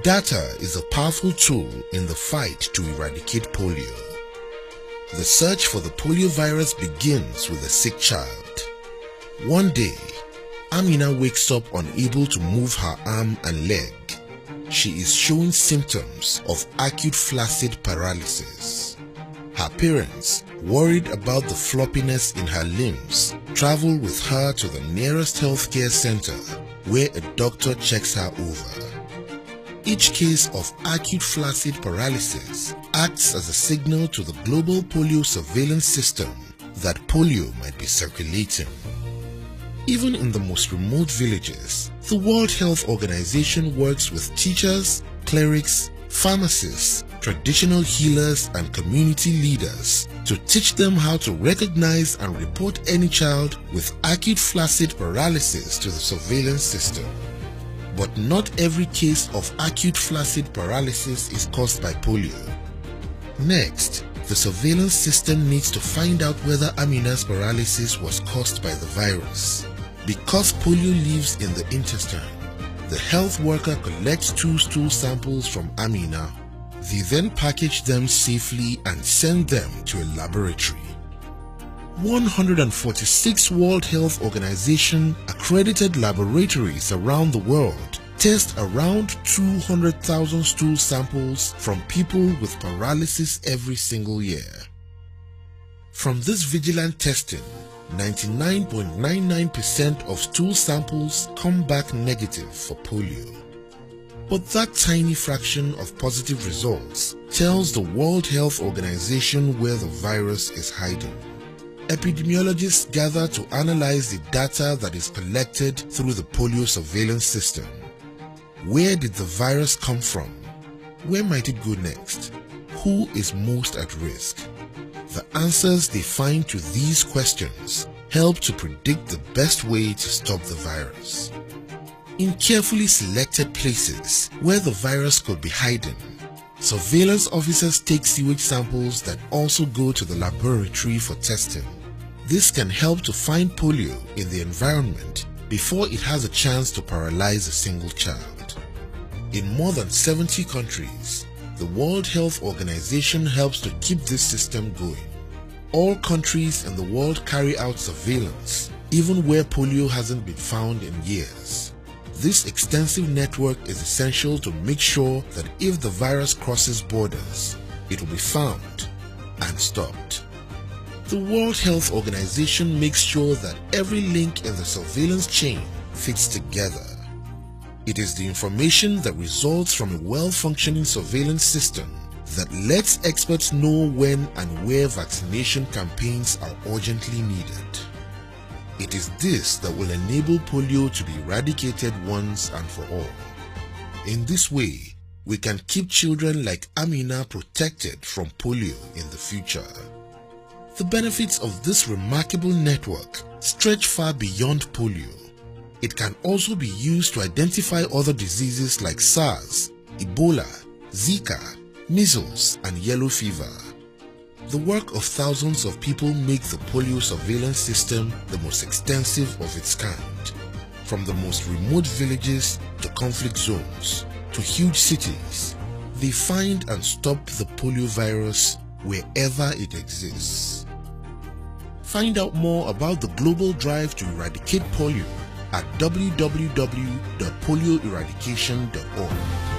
Data is a powerful tool in the fight to eradicate polio. The search for the polio virus begins with a sick child. One day, Amina wakes up unable to move her arm and leg. She is showing symptoms of acute flaccid paralysis. Her parents, worried about the floppiness in her limbs, travel with her to the nearest healthcare center where a doctor checks her over. Each case of acute flaccid paralysis acts as a signal to the global polio surveillance system that polio might be circulating. Even in the most remote villages, the World Health Organization works with teachers, clerics, pharmacists, traditional healers, and community leaders to teach them how to recognize and report any child with acute flaccid paralysis to the surveillance system. But not every case of acute flaccid paralysis is caused by polio. Next, the surveillance system needs to find out whether Amina's paralysis was caused by the virus. Because polio lives in the intestine, the health worker collects 2 stool samples from Amina. They then package them safely and send them to a laboratory. 146 World Health Organization accredited laboratories around the world test around 200,000 stool samples from people with paralysis every single year. From this vigilant testing, 99.99% of stool samples come back negative for polio. But that tiny fraction of positive results tells the World Health Organization where the virus is hiding. Epidemiologists gather to analyze the data that is collected through the polio surveillance system. Where did the virus come from? Where might it go next? Who is most at risk? The answers they find to these questions help to predict the best way to stop the virus. In carefully selected places where the virus could be hiding, surveillance officers take sewage samples that also go to the laboratory for testing. This can help to find polio in the environment before it has a chance to paralyze a single child. In more than 70 countries, the World Health Organization helps to keep this system going. All countries in the world carry out surveillance, even where polio hasn't been found in years. This extensive network is essential to make sure that if the virus crosses borders, it will be found and stopped. The World Health Organization makes sure that every link in the surveillance chain fits together. It is the information that results from a well-functioning surveillance system that lets experts know when and where vaccination campaigns are urgently needed. It is this that will enable polio to be eradicated once and for all. In this way, we can keep children like Amina protected from polio in the future. The benefits of this remarkable network stretch far beyond polio. It can also be used to identify other diseases like SARS, Ebola, Zika, measles, and yellow fever. The work of thousands of people make the polio surveillance system the most extensive of its kind. From the most remote villages to conflict zones to huge cities, they find and stop the polio virus wherever it exists. Find out more about the global drive to eradicate polio at www.polioeradication.org.